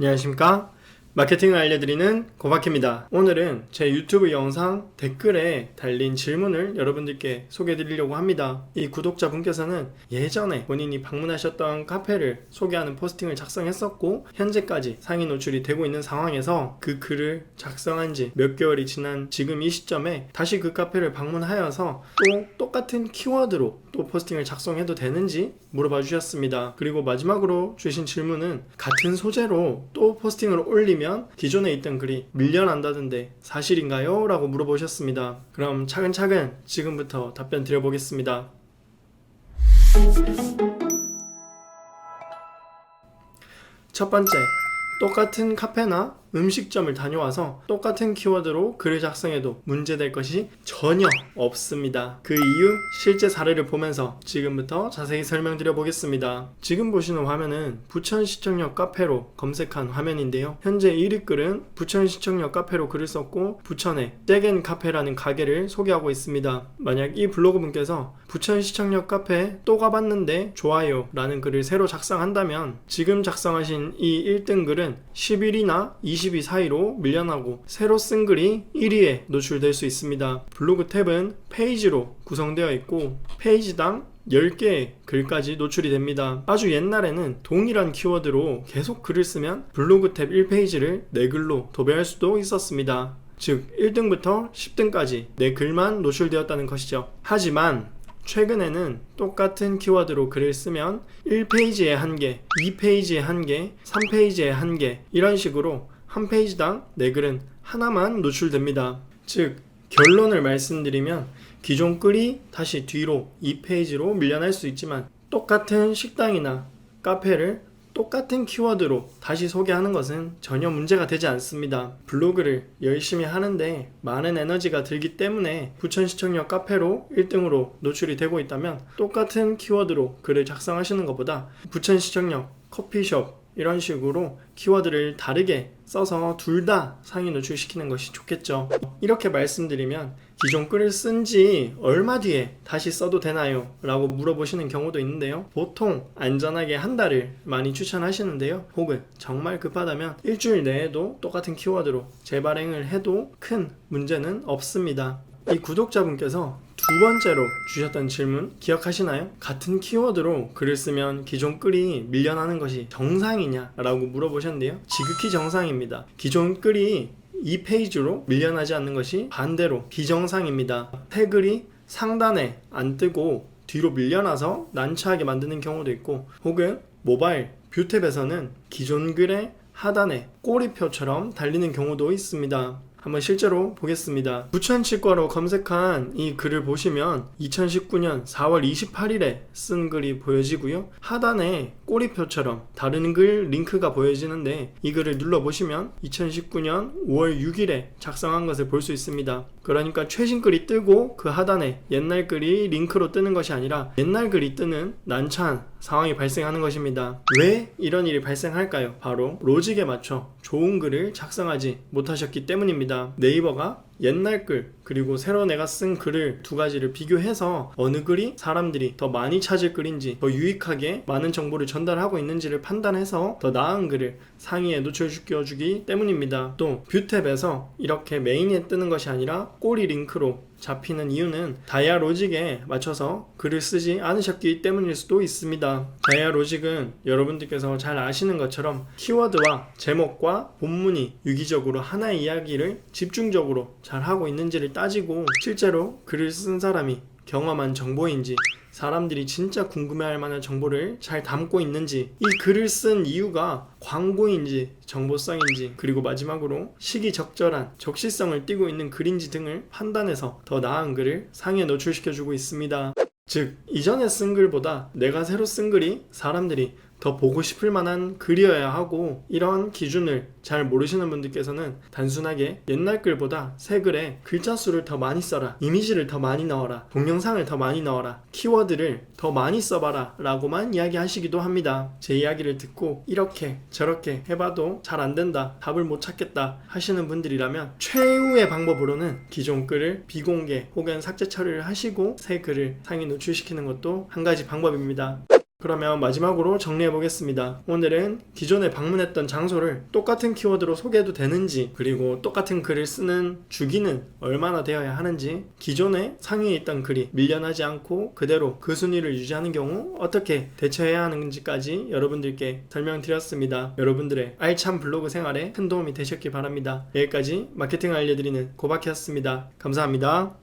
안녕하십니까? 마케팅을 알려드리는 고박입니다. 오늘은 제 유튜브 영상 댓글에 달린 질문을 여러분들께 소개해드리려고 합니다. 이 구독자분께서는 예전에 본인이 방문하셨던 카페를 소개하는 포스팅을 작성했었고 현재까지 상위 노출이 되고 있는 상황에서 그 글을 작성한 지 몇 개월이 지난 지금 이 시점에 다시 그 카페를 방문하여서 또 똑같은 키워드로 또 포스팅을 작성해도 되는지 물어봐 주셨습니다. 그리고 마지막으로 주신 질문은 같은 소재로 또 포스팅을 올리면 기존에 있던 글이 밀려난다던데 사실인가요? 라고 물어보셨습니다. 그럼 차근차근 지금부터 답변 드려보겠습니다. 첫 번째, 똑같은 카페나 음식점을 다녀와서 똑같은 키워드로 글을 작성해도 문제될 것이 전혀 없습니다. 그 이유 실제 사례를 보면서 지금부터 자세히 설명드려 보겠습니다. 지금 보시는 화면은 부천시청역 카페로 검색한 화면인데요. 현재 1위 글은 부천시청역 카페로 글을 썼고 부천의 잭앤 카페라는 가게를 소개하고 있습니다. 만약 이 블로그 분께서 부천시청역 카페 또 가봤는데 좋아요 라는 글을 새로 작성한다면 지금 작성하신 이 1등 글은 10일이나 20위 사이로 밀려나고 새로 쓴 글이 1위에 노출될 수 있습니다. 블로그 탭은 페이지로 구성되어 있고 페이지당 10개의 글까지 노출이 됩니다. 아주 옛날에는 동일한 키워드로 계속 글을 쓰면 블로그 탭 1페이지를 4글로 도배할 수도 있었습니다. 즉 1등부터 10등까지 4글만 노출되었다는 것이죠. 하지만 최근에는 똑같은 키워드로 글을 쓰면 1페이지에 1개, 2페이지에 1개, 3페이지에 1개 이런 식으로 한 페이지당 4글은 하나만 노출됩니다. 즉 결론을 말씀드리면 기존 글이 다시 뒤로 2페이지로 밀려날 수 있지만 똑같은 식당이나 카페를 똑같은 키워드로 다시 소개하는 것은 전혀 문제가 되지 않습니다. 블로그를 열심히 하는데 많은 에너지가 들기 때문에 부천시청역 카페로 1등으로 노출이 되고 있다면 똑같은 키워드로 글을 작성하시는 것보다 부천시청역 커피숍 이런 식으로 키워드를 다르게 써서 둘 다 상위 노출시키는 것이 좋겠죠. 이렇게 말씀드리면 기존 글을 쓴 지 얼마 뒤에 다시 써도 되나요? 라고 물어보시는 경우도 있는데요. 보통 안전하게 한 달을 많이 추천하시는데요. 혹은 정말 급하다면 일주일 내에도 똑같은 키워드로 재발행을 해도 큰 문제는 없습니다. 이 구독자분께서 두 번째로 주셨던 질문 기억하시나요? 같은 키워드로 글을 쓰면 기존 글이 밀려나는 것이 정상이냐? 라고 물어보셨는데요. 지극히 정상입니다. 기존 글이 2페이지로 밀려나지 않는 것이 반대로 비정상입니다. 새 글이 상단에 안 뜨고 뒤로 밀려나서 난처하게 만드는 경우도 있고 혹은 모바일 뷰탭에서는 기존 글의 하단에 꼬리표처럼 달리는 경우도 있습니다. 한번 실제로 보겠습니다. 부천치과로 검색한 이 글을 보시면 2019년 4월 28일에 쓴 글이 보여지고요. 하단에 꼬리표처럼 다른 글 링크가 보여지는데 이 글을 눌러보시면 2019년 5월 6일에 작성한 것을 볼 수 있습니다. 그러니까 최신 글이 뜨고 그 하단에 옛날 글이 링크로 뜨는 것이 아니라 옛날 글이 뜨는 난처한 상황이 발생하는 것입니다. 왜 이런 일이 발생할까요? 바로 로직에 맞춰 좋은 글을 작성하지 못하셨기 때문입니다. 네이버가 옛날 글 그리고 새로 내가 쓴 글을 두 가지를 비교해서 어느 글이 사람들이 더 많이 찾을 글인지 더 유익하게 많은 정보를 전달하고 있는지를 판단해서 더 나은 글을 상위에 노출시켜주기 때문입니다. 또 뷰탭에서 이렇게 메인에 뜨는 것이 아니라 꼬리 링크로 잡히는 이유는 다이아로직에 맞춰서 글을 쓰지 않으셨기 때문일 수도 있습니다. 다이아로직은 여러분들께서 잘 아시는 것처럼 키워드와 제목과 본문이 유기적으로 하나의 이야기를 집중적으로 잘 하고 있는지를 따지고 실제로 글을 쓴 사람이 경험한 정보인지 사람들이 진짜 궁금해할 만한 정보를 잘 담고 있는지 이 글을 쓴 이유가 광고인지 정보성인지 그리고 마지막으로 시기적절한 적시성을 띠고 있는 글인지 등을 판단해서 더 나은 글을 상위에 노출시켜주고 있습니다. 즉 이전에 쓴 글보다 내가 새로 쓴 글이 사람들이 더 보고 싶을 만한 글이어야 하고 이런 기준을 잘 모르시는 분들께서는 단순하게 옛날 글보다 새 글에 글자 수를 더 많이 써라, 이미지를 더 많이 넣어라, 동영상을 더 많이 넣어라, 키워드를 더 많이 써봐라 라고만 이야기하시기도 합니다. 제 이야기를 듣고 이렇게 저렇게 해봐도 잘 안된다, 답을 못 찾겠다 하시는 분들이라면 최후의 방법으로는 기존 글을 비공개 혹은 삭제 처리를 하시고 새 글을 상위 노출시키는 것도 한 가지 방법입니다. 그러면 마지막으로 정리해 보겠습니다. 오늘은 기존에 방문했던 장소를 똑같은 키워드로 소개해도 되는지, 그리고 똑같은 글을 쓰는 주기는 얼마나 되어야 하는지, 기존에 상위에 있던 글이 밀려나지 않고 그대로 그 순위를 유지하는 경우 어떻게 대처해야 하는지까지 여러분들께 설명드렸습니다. 여러분들의 알찬 블로그 생활에 큰 도움이 되셨길 바랍니다. 여기까지 마케팅을 알려드리는 고박이었습니다. 감사합니다.